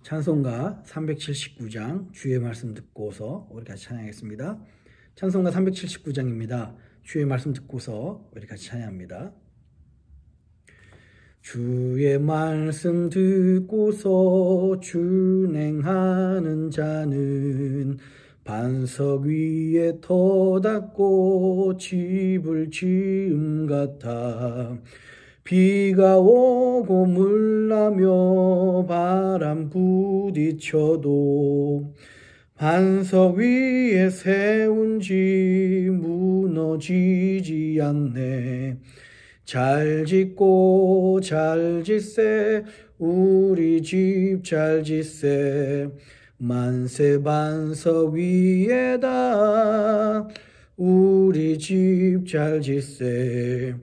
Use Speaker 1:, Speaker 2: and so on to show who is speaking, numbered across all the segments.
Speaker 1: 찬송가 379장 주의 말씀 듣고서 우리 같이 찬양하겠습니다. 찬송가 379장입니다. 주의 말씀 듣고서 우리 같이 찬양합니다. 주의 말씀 듣고서 준행하는 자는 반석 위에 터닫고 집을 지음 같아. 비가 오고 물나며 바람 부딪혀도 반석 위에 세운 집 무너지지 않네. 잘 짓고 잘 짓세 우리 집 잘 짓세 만세 반석 위에다 우리 집 잘 짓세.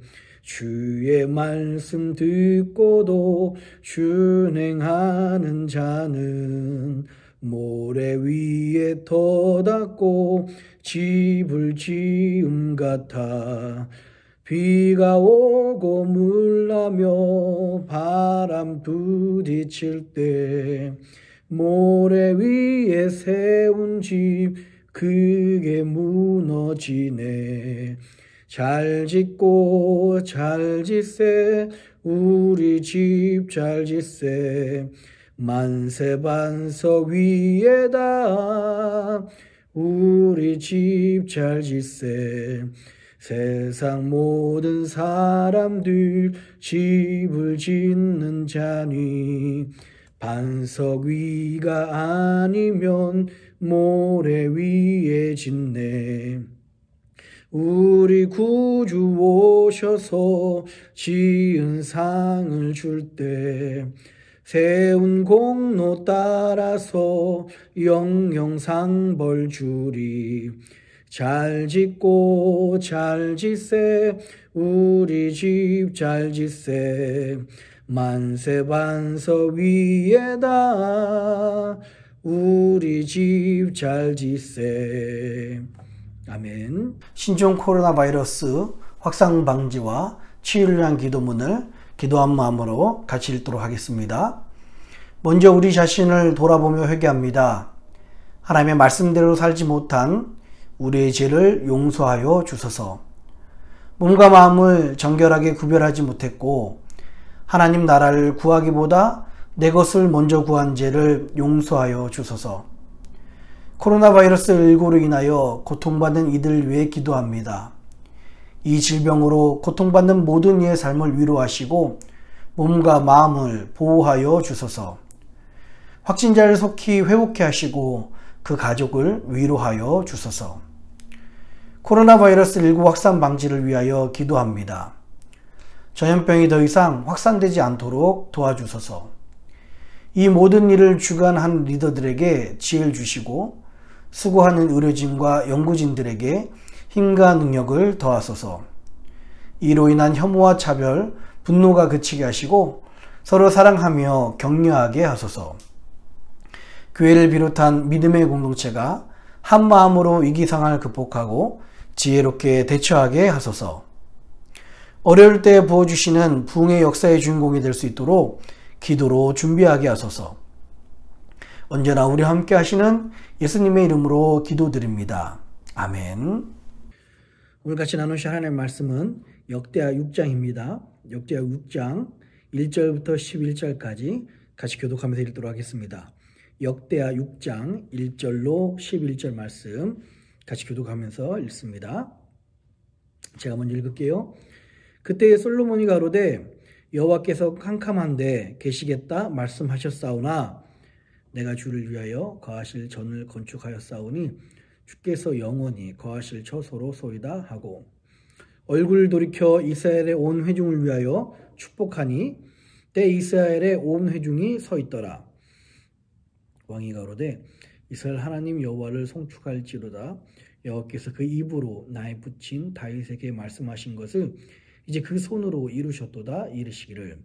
Speaker 1: 주의 말씀 듣고도 준행하는 자는 모래 위에 터닫고 집을 지음 같아. 비가 오고 물나며 바람 부딪힐 때 모래 위에 세운 집 그게 무너지네. 잘 짓고 잘 짓세 우리 집 잘 짓세 만세 반석 위에다 우리 집 잘 짓세. 세상 모든 사람들 집을 짓는 자니 반석 위가 아니면 모래 위에 짓네. 우리 구주 오셔서 지은 상을 줄 때 세운 공로 따라서 영영 상 벌 주리. 잘 짓고 잘 짓세 우리 집 잘 짓세 만세 반석 위에다 우리 집 잘 짓세. 아멘. 신종 코로나 바이러스 확산 방지와 치유를 위한 기도문을 기도한 마음으로 같이 읽도록 하겠습니다. 먼저 우리 자신을 돌아보며 회개합니다. 하나님의 말씀대로 살지 못한 우리의 죄를 용서하여 주소서. 몸과 마음을 정결하게 구별하지 못했고 하나님 나라를 구하기보다 내 것을 먼저 구한 죄를 용서하여 주소서. 코로나 바이러스 19로 인하여 고통받는 이들 위해 기도합니다. 이 질병으로 고통받는 모든 이의 삶을 위로하시고 몸과 마음을 보호하여 주소서. 확진자를 속히 회복케 하시고 그 가족을 위로하여 주소서. 코로나 바이러스 19 확산 방지를 위하여 기도합니다. 전염병이 더 이상 확산되지 않도록 도와주소서. 이 모든 일을 주관한 리더들에게 지혜를 주시고 수고하는 의료진과 연구진들에게 힘과 능력을 더하소서. 이로 인한 혐오와 차별, 분노가 그치게 하시고 서로 사랑하며 격려하게 하소서. 교회를 비롯한 믿음의 공동체가 한 마음으로 위기 상황을 극복하고 지혜롭게 대처하게 하소서. 어려울 때 부어주시는 부흥의 역사의 주인공이 될 수 있도록 기도로 준비하게 하소서. 언제나 우리와 함께 하시는 예수님의 이름으로 기도드립니다. 아멘. 오늘 같이 나누실 하나님의 말씀은 역대하 6장입니다. 역대하 6장 1절부터 11절까지 같이 교독하면서 읽도록 하겠습니다. 역대하 6장 1절로 11절 말씀 같이 교독하면서 읽습니다. 제가 먼저 읽을게요. 그때 솔로몬이 가로되 여호와께서 캄캄한데 계시겠다 말씀하셨사오나 내가 주를 위하여 거하실 전을 건축하였사오니 주께서 영원히 거하실 처소로 소이다 하고 얼굴을 돌이켜 이스라엘의 온 회중을 위하여 축복하니 때 이스라엘의 온 회중이 서 있더라. 왕이 가로되 이스라엘 하나님 여호와를 송축할지로다. 여호와께서 그 입으로 나에 붙인 다윗에게 말씀하신 것을 이제 그 손으로 이루셨도다. 이르시기를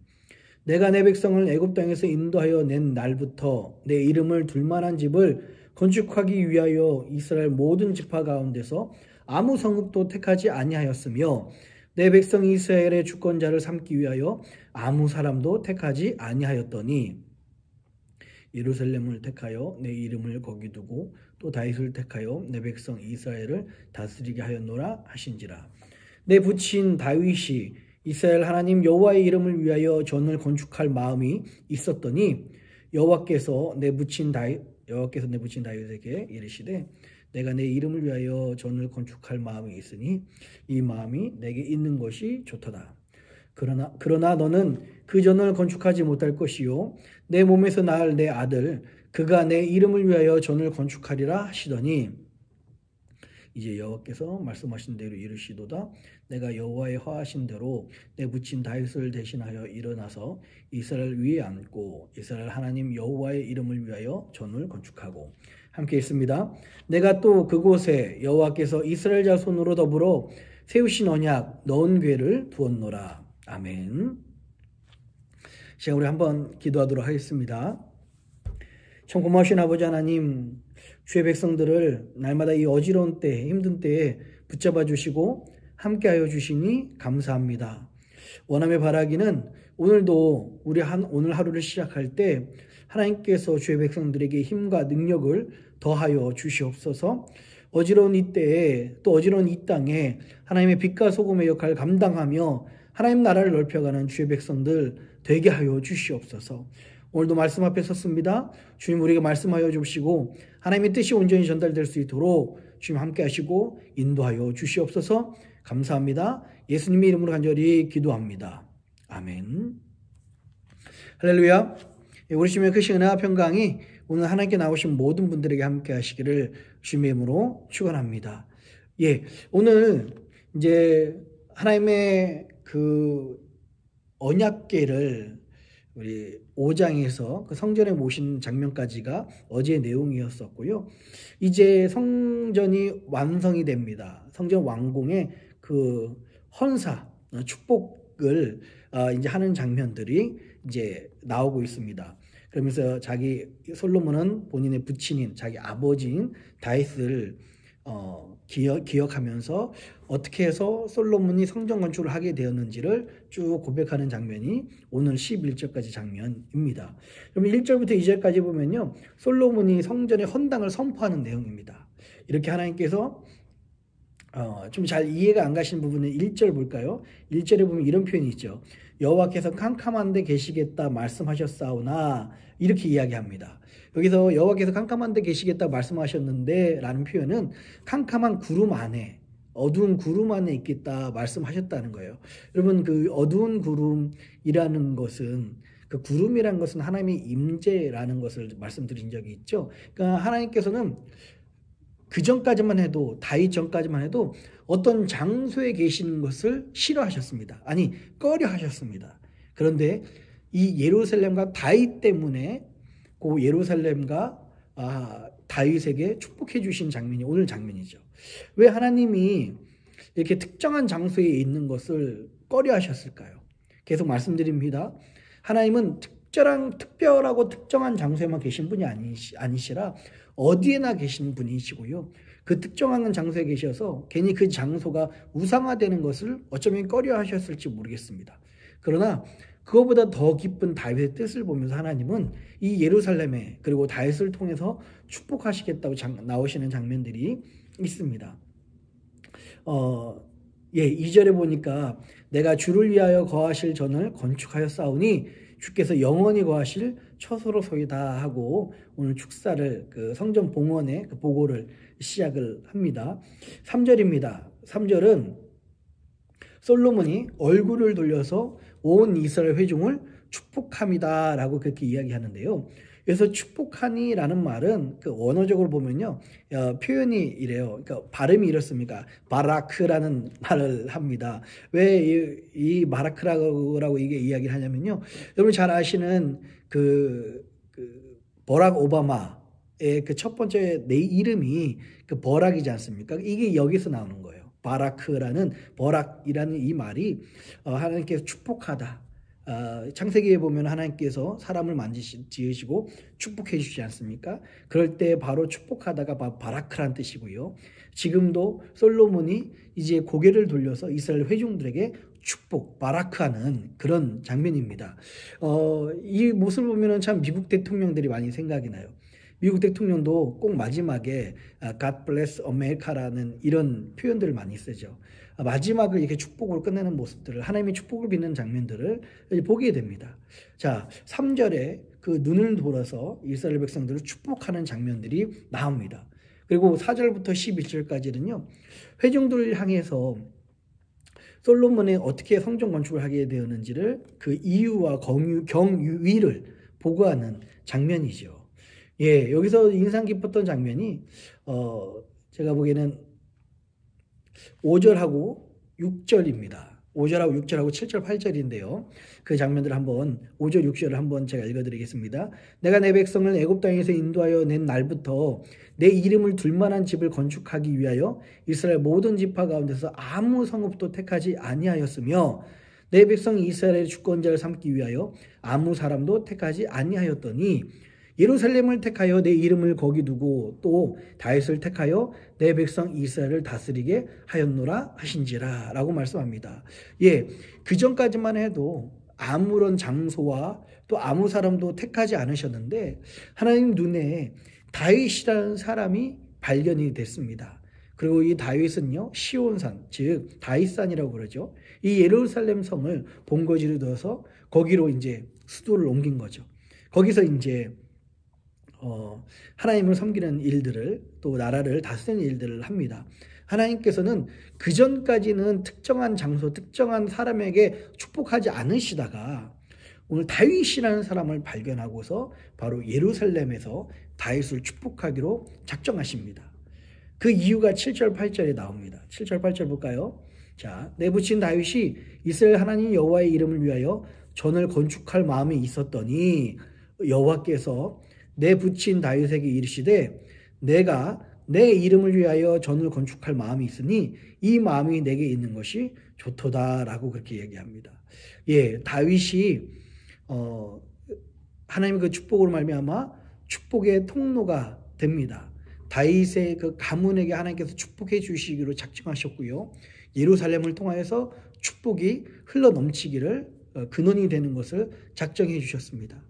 Speaker 1: 내가 내 백성을 애굽 땅에서 인도하여 낸 날부터 내 이름을 둘만한 집을 건축하기 위하여 이스라엘 모든 지파 가운데서 아무 성읍도 택하지 아니하였으며 내 백성 이스라엘의 주권자를 삼기 위하여 아무 사람도 택하지 아니하였더니 예루살렘을 택하여 내 이름을 거기 두고 또 다윗을 택하여 내 백성 이스라엘을 다스리게 하였노라 하신지라. 내 부친 다윗이 이스라엘 하나님 여호와의 이름을 위하여 전을 건축할 마음이 있었더니 여호와께서 내 부친 다윗에게 이르시되 내가 내 이름을 위하여 전을 건축할 마음이 있으니 이 마음이 내게 있는 것이 좋도다. 그러나 너는 그 전을 건축하지 못할 것이요 내 몸에서 낳을 내 아들 그가 내 이름을 위하여 전을 건축하리라 하시더니 이제 여호와께서 말씀하신 대로 이르시도다. 내가 여호와의 화하신 대로 내 부친 다윗을 대신하여 일어나서 이스라엘 위에 앉고 이스라엘 하나님 여호와의 이름을 위하여 전을 건축하고. 함께 읽습니다. 내가 또 그곳에 여호와께서 이스라엘 자손으로 더불어 세우신 언약 넣은 궤를 두었노라. 아멘. 자, 우리 한번 기도하도록 하겠습니다. 참 고마우신 아버지 하나님, 주의 백성들을 날마다 이 어지러운 때, 힘든 때에 붙잡아 주시고 함께하여 주시니 감사합니다. 원함의 바라기는 오늘도 오늘 하루를 시작할 때 하나님께서 주의 백성들에게 힘과 능력을 더하여 주시옵소서. 어지러운 이 때에 또 어지러운 이 땅에 하나님의 빛과 소금의 역할을 감당하며 하나님 나라를 넓혀가는 주의 백성들 되게 하여 주시옵소서. 오늘도 말씀 앞에 섰습니다. 주님 우리에게 말씀하여 주시고 하나님의 뜻이 온전히 전달될 수 있도록 주님 함께 하시고 인도하여 주시옵소서. 감사합니다. 예수님의 이름으로 간절히 기도합니다. 아멘. 할렐루야. 우리 주님의 크신 은혜와 평강이 오늘 하나님께 나오신 모든 분들에게 함께 하시기를 주님의 이름으로 축원합니다. 오늘 이제 하나님의 그 언약궤를 우리 5장에서 그 성전에 모신 장면까지가 어제의 내용이었었고요. 이제 성전이 완성이 됩니다. 성전 완공의 그 헌사, 축복을 이제 하는 장면들이 이제 나오고 있습니다. 그러면서 솔로몬은 본인의 부친인 자기 아버지인 다윗을 기억하면서 어떻게 해서 솔로몬이 성전 건축을 하게 되었는지를 쭉 고백하는 장면이 오늘 11절까지 장면입니다. 그럼 1절부터 2절까지 보면요, 솔로몬이 성전의 헌당을 선포하는 내용입니다. 이렇게 하나님께서 좀 잘 이해가 안 가시는 부분은 1절 볼까요? 1절에 보면 이런 표현이 있죠. 여호와께서 캄캄한 데 계시겠다 말씀하셨사오나, 이렇게 이야기합니다. 여기서 여호와께서 캄캄한 데 계시겠다 말씀하셨는데 라는 표현은 캄캄한 구름 안에, 어두운 구름 안에 있겠다 말씀하셨다는 거예요. 여러분, 그 어두운 구름이라는 것은, 그 구름이라는 것은 하나님의 임재라는 것을 말씀드린 적이 있죠. 그러니까 하나님께서는 그 전까지만 해도, 다윗 전까지만 해도 어떤 장소에 계시는 것을 싫어하셨습니다. 아니, 꺼려 하셨습니다. 그런데 이 예루살렘과 다윗 때문에 그 예루살렘과 다윗에게 축복해 주신 장면이 오늘 장면이죠. 왜 하나님이 이렇게 특정한 장소에 있는 것을 꺼려 하셨을까요? 계속 말씀드립니다. 하나님은 특별하고 특정한 장소에만 계신 분이 아니시라 어디에나 계신 분이시고요. 그 특정한 장소에 계셔서 괜히 그 장소가 우상화되는 것을 어쩌면 꺼려 하셨을지 모르겠습니다. 그러나 그거보다 더 깊은 다윗의 뜻을 보면서 하나님은 이 예루살렘에, 그리고 다윗을 통해서 축복하시겠다고 나오시는 장면들이 있습니다. 2절에 보니까 내가 주를 위하여 거하실 전을 건축하였사오니 주께서 영원히 거하실 처소로소이다 하고 오늘 축사를, 그 성전 봉헌의 그 보고를 시작을 합니다. 3절입니다. 3절은 솔로몬이 얼굴을 돌려서 온 이스라엘 회중을 축복합니다 라고 그렇게 이야기하는데요. 그래서 축복하니라는 말은 그 원어적으로 보면요, 표현이 이래요. 그러니까 발음이 이렇습니까? 바라크라는 말을 합니다. 왜 이 바라크라고 이게 이야기를 하냐면요, 여러분 잘 아시는 그 버락 오바마의 그 첫 번째 내 이름이 그 버락이지 않습니까? 이게 여기서 나오는 거예요. 바라크라는, 버락이라는 이 말이 하나님께서 축복하다. 창세기에 보면 하나님께서 사람을 지으시고 축복해 주시지 않습니까? 그럴 때 바로 축복하다가 바라크란 뜻이고요. 지금도 솔로몬이 이제 고개를 돌려서 이스라엘 회중들에게 축복, 바라크하는 그런 장면입니다. 이 모습을 보면은 참 미국 대통령들이 많이 생각이 나요. 미국 대통령도 꼭 마지막에 God bless America라는 이런 표현들을 많이 쓰죠. 마지막을 이렇게 축복으로 끝내는 모습들을, 하나님의 축복을 빚는 장면들을 보게 됩니다. 자, 3절에 그 눈을 돌아서 이스라엘 백성들을 축복하는 장면들이 나옵니다. 그리고 4절부터 11절까지는요, 회중들을 향해서 솔로몬이 어떻게 성전 건축을 하게 되었는지를 그 이유와 경위를 보고하는 장면이죠. 예, 여기서 인상 깊었던 장면이 제가 보기에는 5절하고 6절입니다. 5절하고 6절하고 7절, 8절인데요. 그 장면들을 한번 5절, 6절을 한번 제가 읽어드리겠습니다. 내가 내 백성을 애굽 땅에서 인도하여 낸 날부터 내 이름을 둘 만한 집을 건축하기 위하여 이스라엘 모든 지파 가운데서 아무 성읍도 택하지 아니하였으며 내 백성 이스라엘의 주권자를 삼기 위하여 아무 사람도 택하지 아니하였더니 예루살렘을 택하여 내 이름을 거기 두고 또 다윗을 택하여 내 백성 이스라엘을 다스리게 하였노라 하신지라 라고 말씀합니다. 예, 그 전까지만 해도 아무런 장소와 또 아무 사람도 택하지 않으셨는데 하나님 눈에 다윗이라는 사람이 발견이 됐습니다. 그리고 이 다윗은요, 시온산, 즉 다윗산이라고 그러죠. 이 예루살렘 성을 본거지로 둬서 거기로 이제 수도를 옮긴 거죠. 거기서 이제 하나님을 섬기는 일들을, 또 나라를 다스리는 일들을 합니다. 하나님께서는 그 전까지는 특정한 장소, 특정한 사람에게 축복하지 않으시다가 오늘 다윗이라는 사람을 발견하고서 바로 예루살렘에서 다윗을 축복하기로 작정하십니다. 그 이유가 7절, 8절에 나옵니다. 7절, 8절 볼까요? 자, 내 부친 다윗이 이스라엘 하나님 여호와의 이름을 위하여 전을 건축할 마음이 있었더니 여호와께서 내 부친 다윗에게 이르시되 내가 내 이름을 위하여 전을 건축할 마음이 있으니 이 마음이 내게 있는 것이 좋도다라고 그렇게 얘기합니다. 예, 다윗이 하나님의 그 축복으로 말미암아 축복의 통로가 됩니다. 다윗의 그 가문에게 하나님께서 축복해 주시기로 작정하셨고요. 예루살렘을 통하여서 축복이 흘러 넘치기를 근원이 되는 것을 작정해 주셨습니다.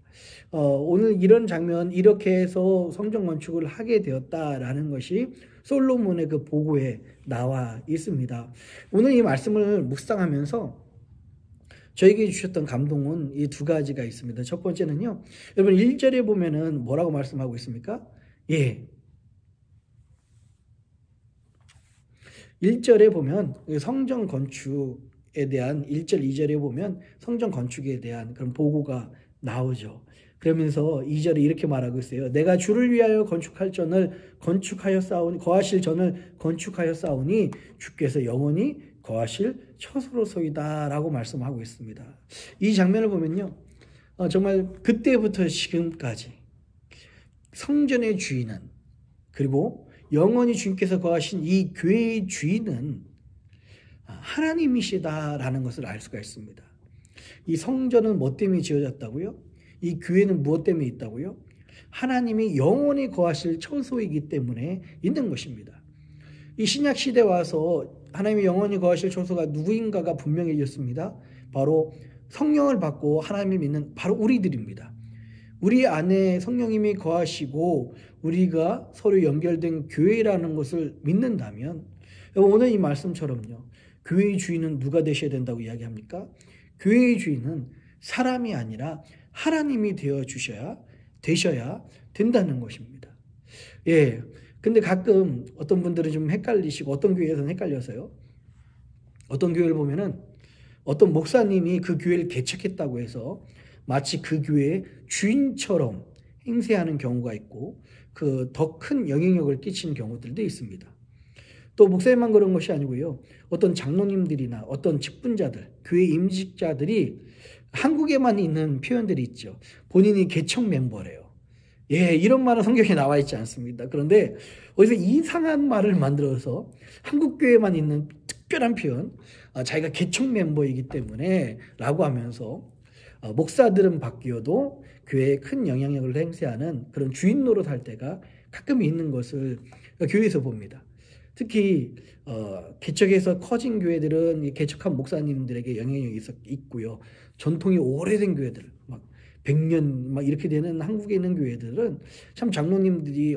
Speaker 1: 오늘 이런 장면, 이렇게 해서 성전 건축을 하게 되었다라는 것이 솔로몬의 그 보고에 나와 있습니다. 오늘 이 말씀을 묵상하면서 저에게 주셨던 감동은 이 두 가지가 있습니다. 첫 번째는요, 여러분 1절에 보면은 뭐라고 말씀하고 있습니까? 예. 1절에 보면 성전 건축에 대한 1절, 2절에 보면 성전 건축에 대한 그런 보고가 나오죠. 그러면서 2절에 이렇게 말하고 있어요. 내가 주를 위하여 건축할 전을 건축하여 싸우니, 거하실 전을 건축하여 싸우니 주께서 영원히 거하실 처소로소이다 라고 말씀하고 있습니다. 이 장면을 보면요, 정말 그때부터 지금까지 성전의 주인은, 그리고 영원히 주님께서 거하신 이 교회의 주인은 하나님이시다라는 것을 알 수가 있습니다. 이 성전은 뭐 때문에 지어졌다고요? 이 교회는 무엇 때문에 있다고요? 하나님이 영원히 거하실 처소이기 때문에 있는 것입니다. 이 신약 시대에 와서 하나님이 영원히 거하실 처소가 누구인가가 분명해졌습니다. 바로 성령을 받고 하나님을 믿는 바로 우리들입니다. 우리 안에 성령님이 거하시고 우리가 서로 연결된 교회라는 것을 믿는다면, 오늘 이 말씀처럼요, 교회의 주인은 누가 되셔야 된다고 이야기합니까? 교회의 주인은 사람이 아니라 하나님이 되셔야 된다는 것입니다. 예. 근데 가끔 어떤 분들은 좀 헷갈리시고, 어떤 교회에서는 헷갈려서요, 어떤 교회를 보면은 어떤 목사님이 그 교회를 개척했다고 해서 마치 그 교회의 주인처럼 행세하는 경우가 있고, 그 더 큰 영향력을 끼치는 경우들도 있습니다. 또 목사님만 그런 것이 아니고요, 어떤 장로님들이나 어떤 직분자들, 교회 임직자들이 한국에만 있는 표현들이 있죠. 본인이 개척 멤버래요. 예, 이런 말은 성경에 나와 있지 않습니다. 그런데 어디서 이상한 말을 만들어서 한국교회만 있는 특별한 표현, 자기가 개척 멤버이기 때문에 라고 하면서 목사들은 바뀌어도 교회에 큰 영향력을 행사하는 그런 주인 노릇할 때가 가끔 있는 것을 교회에서 봅니다. 특히 개척해서 커진 교회들은 이 개척한 목사님들에게 영향력이 있고요. 전통이 오래된 교회들, 막 100년 막 이렇게 되는 한국에 있는 교회들은 참 장로님들이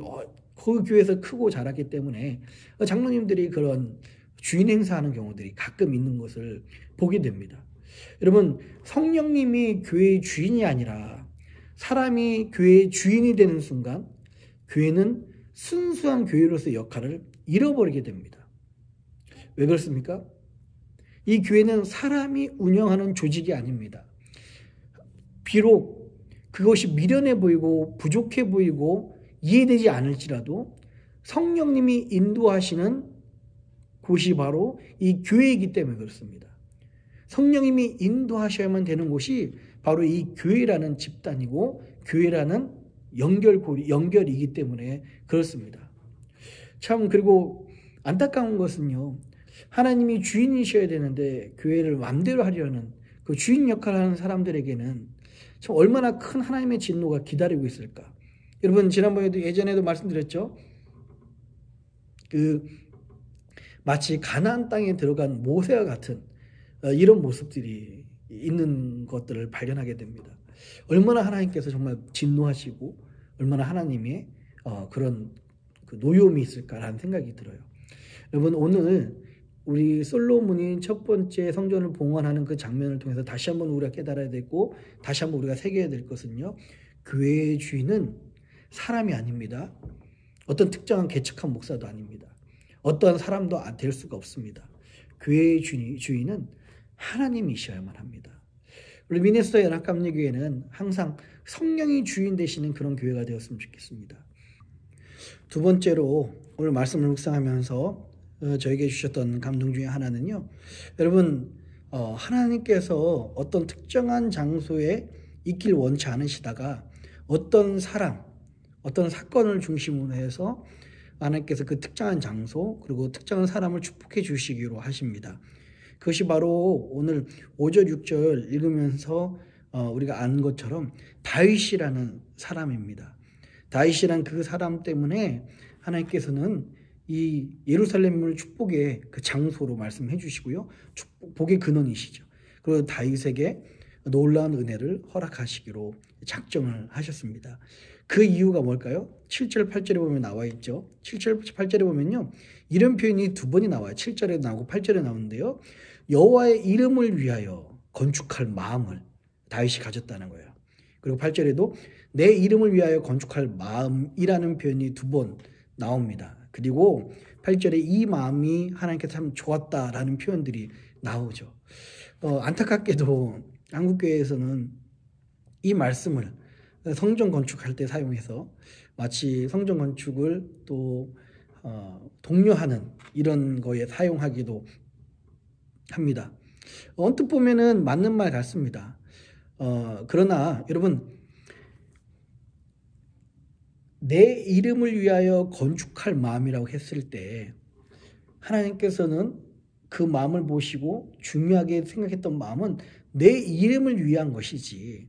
Speaker 1: 그 교회에서 크고 자랐기 때문에 장로님들이 그런 주인 행사하는 경우들이 가끔 있는 것을 보게 됩니다. 여러분, 성령님이 교회의 주인이 아니라 사람이 교회의 주인이 되는 순간 교회는 순수한 교회로서의 역할을 잃어버리게 됩니다. 왜 그렇습니까? 이 교회는 사람이 운영하는 조직이 아닙니다. 비록 그것이 미련해 보이고 부족해 보이고 이해되지 않을지라도 성령님이 인도하시는 곳이 바로 이 교회이기 때문에 그렇습니다. 성령님이 인도하셔야만 되는 곳이 바로 이 교회라는 집단이고 교회라는 연결이기 때문에 그렇습니다. 참, 그리고 안타까운 것은요, 하나님이 주인이셔야 되는데 교회를 마음대로 하려는 그 주인 역할을 하는 사람들에게는 참 얼마나 큰 하나님의 진노가 기다리고 있을까. 여러분, 지난번에도 예전에도 말씀드렸죠. 마치 가나안 땅에 들어간 모세와 같은 이런 모습들이 있는 것들을 발견하게 됩니다. 얼마나 하나님께서 정말 진노하시고 얼마나 하나님의 그런 노여움이 있을까라는 생각이 들어요. 여러분, 오늘 우리 솔로몬이 첫 번째 성전을 봉헌하는 그 장면을 통해서 다시 한번 우리가 깨달아야 되고 다시 한번 우리가 새겨야 될 것은요, 교회의 주인은 사람이 아닙니다. 어떤 특정한 개척한 목사도 아닙니다. 어떠한 사람도 될 수가 없습니다. 교회의 주인은 하나님이셔야만 합니다. 우리 미네소타 연합감리교회는 항상 성령이 주인 되시는 그런 교회가 되었으면 좋겠습니다. 두 번째로 오늘 말씀을 묵상하면서 저에게 주셨던 감동 중에 하나는요, 여러분, 하나님께서 어떤 특정한 장소에 있길 원치 않으시다가 어떤 사람, 어떤 사건을 중심으로 해서 하나님께서 그 특정한 장소 그리고 특정한 사람을 축복해 주시기로 하십니다. 그것이 바로 오늘 5절 6절 읽으면서 우리가 안 것처럼 다윗이라는 사람입니다. 다윗이란 그 사람 때문에 하나님께서는 이 예루살렘을 축복의 그 장소로 말씀해 주시고요, 축복의 근원이시죠. 그리고 다윗에게 놀라운 은혜를 허락하시기로 작정을 하셨습니다. 그 이유가 뭘까요? 7절 8절에 보면 나와 있죠. 7절 8절에 보면요, 이런 표현이 두 번이 나와요. 7절에 나오고 8절에 나오는데요, 여호와의 이름을 위하여 건축할 마음을 다윗이 가졌다는 거예요. 그리고 8절에도 내 이름을 위하여 건축할 마음이라는 표현이 두 번 나옵니다. 그리고 8절에 이 마음이 하나님께 참 좋았다라는 표현들이 나오죠. 안타깝게도 한국교회에서는 이 말씀을 성전 건축할 때 사용해서 마치 성전 건축을 또 독려하는 이런 거에 사용하기도 합니다. 언뜻 보면은 맞는 말 같습니다. 그러나 여러분, 내 이름을 위하여 건축할 마음이라고 했을 때 하나님께서는 그 마음을 보시고 중요하게 생각했던 마음은 내 이름을 위한 것이지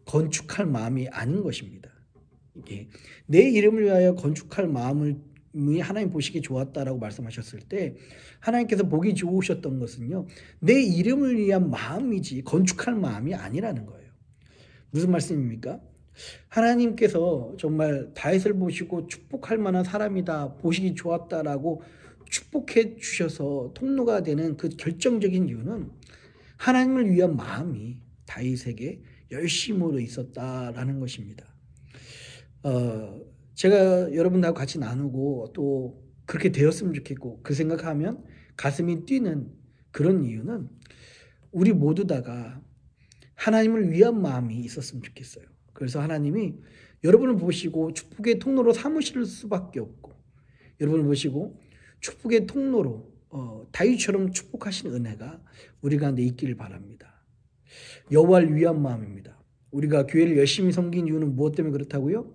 Speaker 1: 건축할 마음이 아닌 것입니다. 이게 내 이름을 위하여 건축할 마음이 하나님 보시기에 좋았다라고 말씀하셨을 때 하나님께서 보기 좋으셨던 것은요, 내 이름을 위한 마음이지 건축할 마음이 아니라는 거예요. 무슨 말씀입니까? 하나님께서 정말 다윗을 보시고 축복할 만한 사람이다, 보시기 좋았다라고 축복해 주셔서 통로가 되는 그 결정적인 이유는 하나님을 위한 마음이 다윗에게 열심으로 있었다라는 것입니다. 제가 여러분들하고 같이 나누고 또 그렇게 되었으면 좋겠고 그 생각하면 가슴이 뛰는 그런 이유는 우리 모두 다가 하나님을 위한 마음이 있었으면 좋겠어요. 그래서 하나님이 여러분을 보시고 축복의 통로로 삼으실 수밖에 없고, 여러분을 보시고 축복의 통로로 다윗처럼 축복하신 은혜가 우리 가운데 있기를 바랍니다. 여호와를 위한 마음입니다. 우리가 교회를 열심히 섬긴 이유는 무엇 때문에 그렇다고요?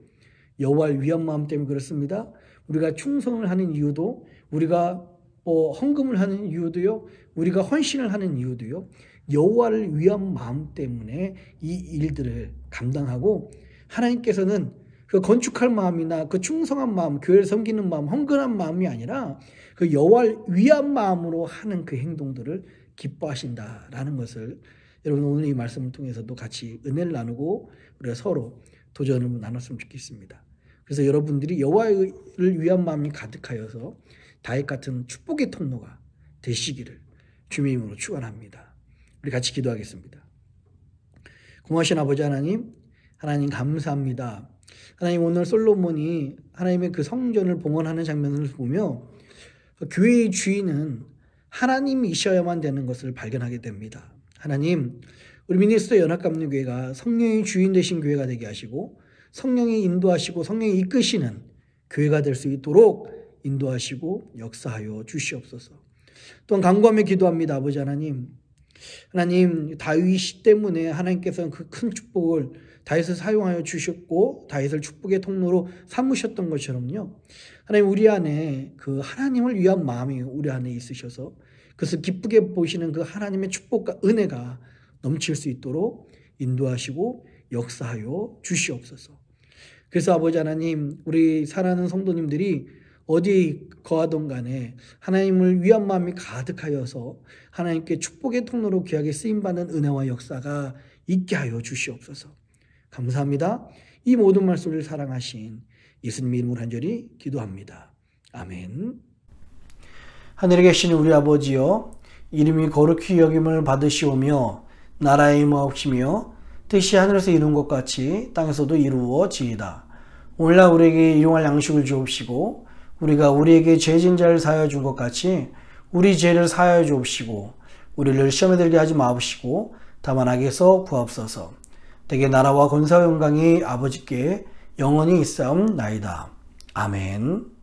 Speaker 1: 여호와를 위한 마음 때문에 그렇습니다. 우리가 충성을 하는 이유도, 우리가 헌금을 하는 이유도요, 우리가 헌신을 하는 이유도요, 여호와를 위한 마음 때문에 이 일들을 감당하고 하나님께서는 그 건축할 마음이나 그 충성한 마음, 교회를 섬기는 마음, 헌금한 마음이 아니라 그 여호와를 위한 마음으로 하는 그 행동들을 기뻐하신다라는 것을 여러분 오늘 이 말씀을 통해서도 같이 은혜를 나누고 우리가 서로 도전을 나눴으면 좋겠습니다. 그래서 여러분들이 여호와를 위한 마음이 가득하여서 다윗 같은 축복의 통로가 되시기를 주님의 이름으로 축원합니다. 우리 같이 기도하겠습니다. 고마우신 아버지 하나님, 하나님 감사합니다. 하나님 오늘 솔로몬이 하나님의 그 성전을 봉헌하는 장면을 보며 교회의 주인은 하나님이셔야만 되는 것을 발견하게 됩니다. 하나님, 우리 미니스터 연합감리교회가 성령의 주인 되신 교회가 되게 하시고 성령이 인도하시고 성령이 이끄시는 교회가 될 수 있도록 인도하시고 역사하여 주시옵소서. 또한 간구하며 기도합니다. 아버지 하나님, 하나님 다윗 때문에 하나님께서는 그 큰 축복을 다윗을 사용하여 주셨고 다윗을 축복의 통로로 삼으셨던 것처럼요. 하나님 우리 안에 그 하나님을 위한 마음이 우리 안에 있으셔서 그것을 기쁘게 보시는 그 하나님의 축복과 은혜가 넘칠 수 있도록 인도하시고 역사하여 주시옵소서. 그래서 아버지 하나님, 우리 사랑하는 성도님들이 어디에 거하던 간에 하나님을 위한 마음이 가득하여서 하나님께 축복의 통로로 귀하게 쓰임받는 은혜와 역사가 있게 하여 주시옵소서. 감사합니다. 이 모든 말씀을 사랑하신 예수님 이름으로 간절히 기도합니다. 아멘. 하늘에 계신 우리 아버지여, 이름이 거룩히 여김을 받으시오며 나라의 임하옵시며 뜻이 하늘에서 이룬 것 같이 땅에서도 이루어지이다. 오늘날 우리에게 일용할 양식을 주옵시고 우리가 우리에게 죄진 자를 사하여 준 것 같이 우리 죄를 사하여 주옵시고 우리를 시험에 들게 하지 마옵시고 다만 악에서 구하옵소서. 대개 나라와 권세와 영광이 아버지께 영원히 있사옵나이다. 아멘.